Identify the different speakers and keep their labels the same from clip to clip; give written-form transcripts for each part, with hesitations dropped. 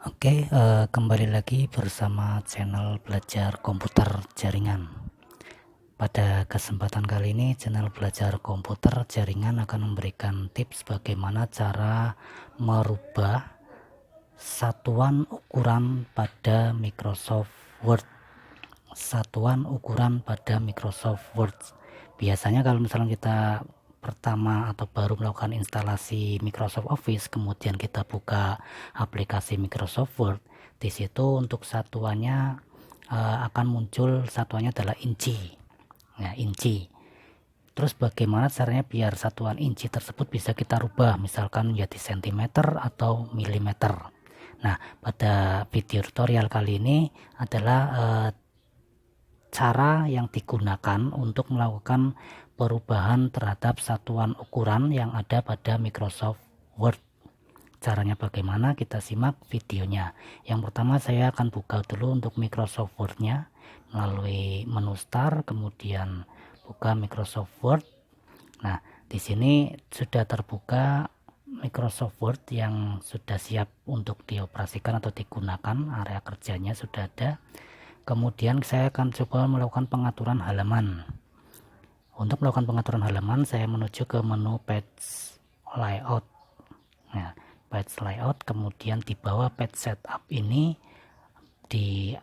Speaker 1: Kembali lagi bersama channel belajar komputer jaringan. Pada kesempatan kali ini, channel belajar komputer jaringan akan memberikan tips bagaimana cara merubah satuan ukuran pada Microsoft Word. Satuan ukuran pada Microsoft Word. Biasanya kalau misalnya kita pertama atau baru melakukan instalasi Microsoft Office, kemudian kita buka aplikasi Microsoft Word, di situ untuk satuannya akan muncul satuannya adalah inci. Ya, inci. Terus bagaimana caranya biar satuan inci tersebut bisa kita rubah, misalkan menjadi sentimeter atau milimeter. Nah, pada video tutorial kali ini adalah cara yang digunakan untuk melakukan perubahan terhadap satuan ukuran yang ada pada Microsoft Word. Caranya bagaimana? Kita simak videonya. Yang pertama saya akan buka dulu untuk Microsoft Word-nya melalui menu Start, kemudian buka Microsoft Word. Nah, di sini sudah terbuka Microsoft Word yang sudah siap untuk dioperasikan atau digunakan. Area kerjanya sudah ada. Kemudian saya akan coba melakukan pengaturan halaman. Untuk melakukan pengaturan halaman, saya menuju ke menu Page Layout. Nah, Page Layout, kemudian di bawah Page Setup ini, di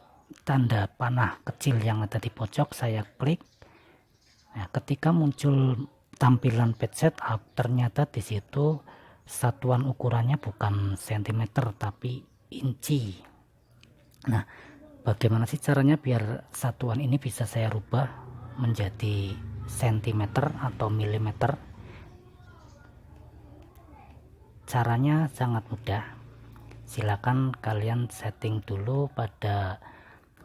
Speaker 1: tanda panah kecil yang ada di pojok, saya klik. Nah, ketika muncul tampilan Page Setup, ternyata di situ satuan ukurannya bukan sentimeter tapi inci. Nah, bagaimana sih caranya biar satuan ini bisa saya rubah menjadi sentimeter atau milimeter? Caranya sangat mudah. Silakan kalian setting dulu pada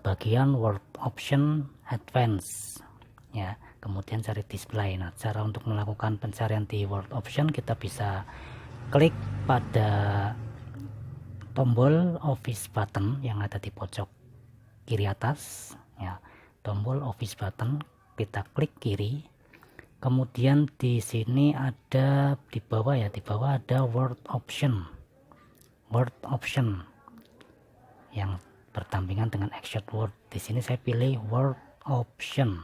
Speaker 1: bagian Word Option Advanced ya, kemudian cari display. Nah, cara untuk melakukan pencarian di Word Option, kita bisa klik pada tombol Office button yang ada di pojok kiri atas ya, tombol Office button, kita klik kiri. Kemudian di sini ada di bawah ya, di bawah ada Word Option yang berdampingan dengan Action Word. Di sini saya pilih Word Option.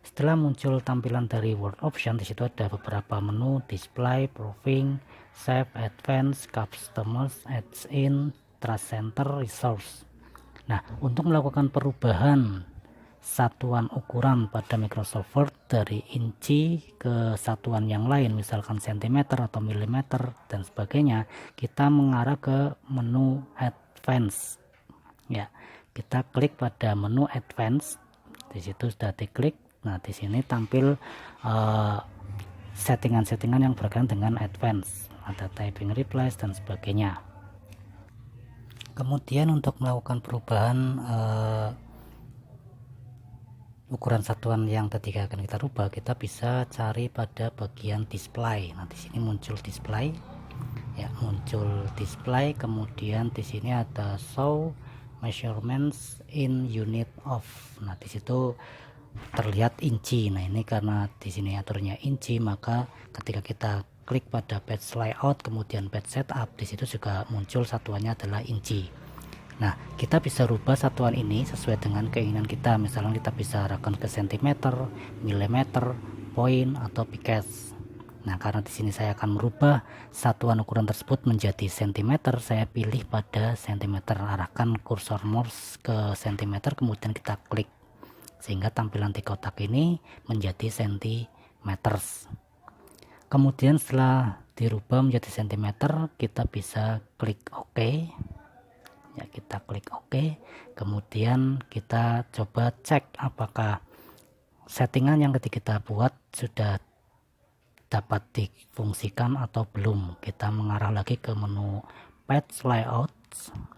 Speaker 1: Setelah muncul tampilan dari Word Option, di situ ada beberapa menu: Display, Proofing, Save, Advanced, Customers, Add-in, Trace Center, Resource. Nah, untuk melakukan perubahan satuan ukuran pada Microsoft Word dari inci ke satuan yang lain, misalkan sentimeter atau milimeter dan sebagainya, kita mengarah ke menu Advanced. Ya, kita klik pada menu Advanced. Di situ sudah diklik. Nah, di sini tampil settingan-settingan yang berkaitan dengan Advanced. Ada typing replace dan sebagainya. Kemudian untuk melakukan perubahan ukuran satuan yang tadi akan kita rubah, kita bisa cari pada bagian display. Nah, di sini muncul display ya, muncul display. Kemudian di sini ada show measurements in unit of. Nah, di situ terlihat inci. Nah, ini karena di sini aturnya inci, maka ketika kita klik pada page layout kemudian page setup, di situ juga muncul satuannya adalah inci. Nah, kita bisa rubah satuan ini sesuai dengan keinginan kita. Misalnya kita bisa arahkan ke sentimeter, milimeter, poin, atau pixels. Nah, karena di sini saya akan merubah satuan ukuran tersebut menjadi sentimeter, saya pilih pada sentimeter. Arahkan kursor mouse ke sentimeter, kemudian kita klik sehingga tampilan di kotak ini menjadi sentimeter. Kemudian setelah dirubah menjadi sentimeter, kita bisa klik OK. Ya, kita klik OK. Kemudian kita coba cek apakah settingan yang kita buat sudah dapat difungsikan atau belum. Kita mengarah lagi ke menu Page Layout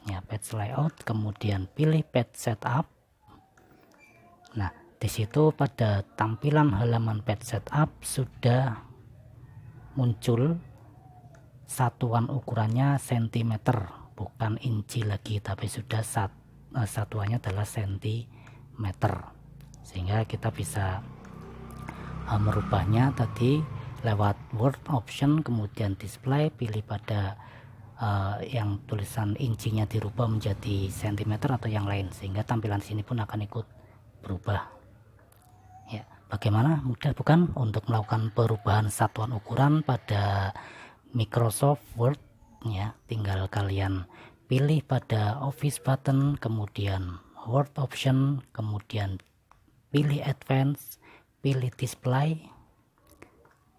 Speaker 1: ya, Page Layout, kemudian pilih Page Setup. Nah, di situ pada tampilan halaman Page Setup sudah muncul satuan ukurannya sentimeter, bukan inci lagi, tapi sudah satuannya adalah sentimeter, sehingga kita bisa merubahnya tadi lewat Word Option, kemudian Display, pilih pada yang tulisan incinya dirubah menjadi sentimeter atau yang lain, sehingga tampilan sini pun akan ikut berubah. Ya, bagaimana, mudah bukan untuk melakukan perubahan satuan ukuran pada Microsoft Word ya. Tinggal kalian pilih pada Office button, kemudian Word option, kemudian pilih Advanced, pilih Display,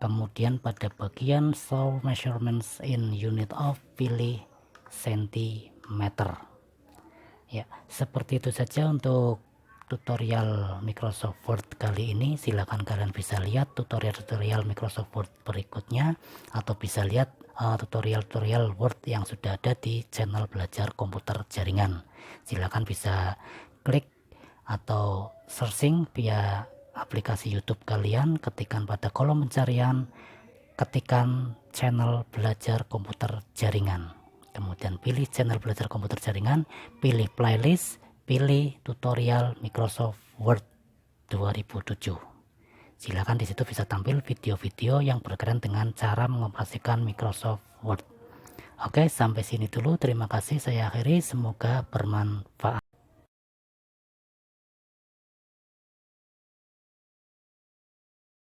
Speaker 1: kemudian pada bagian Show Measurements in Unit of pilih sentimeter. Ya, seperti itu saja untuk tutorial Microsoft Word kali ini. Silakan kalian bisa lihat tutorial-tutorial Microsoft Word berikutnya, atau bisa lihat tutorial-tutorial Word yang sudah ada di channel belajar komputer jaringan. Silakan bisa klik atau searching via aplikasi YouTube kalian, ketikkan pada kolom pencarian, ketikan channel belajar komputer jaringan, kemudian pilih channel belajar komputer jaringan, pilih playlist, pilih tutorial Microsoft Word 2007. Silakan di situ bisa tampil video-video yang berkaitan dengan cara mengoperasikan Microsoft Word. Oke, sampai sini dulu. Terima kasih, saya akhiri. Semoga bermanfaat.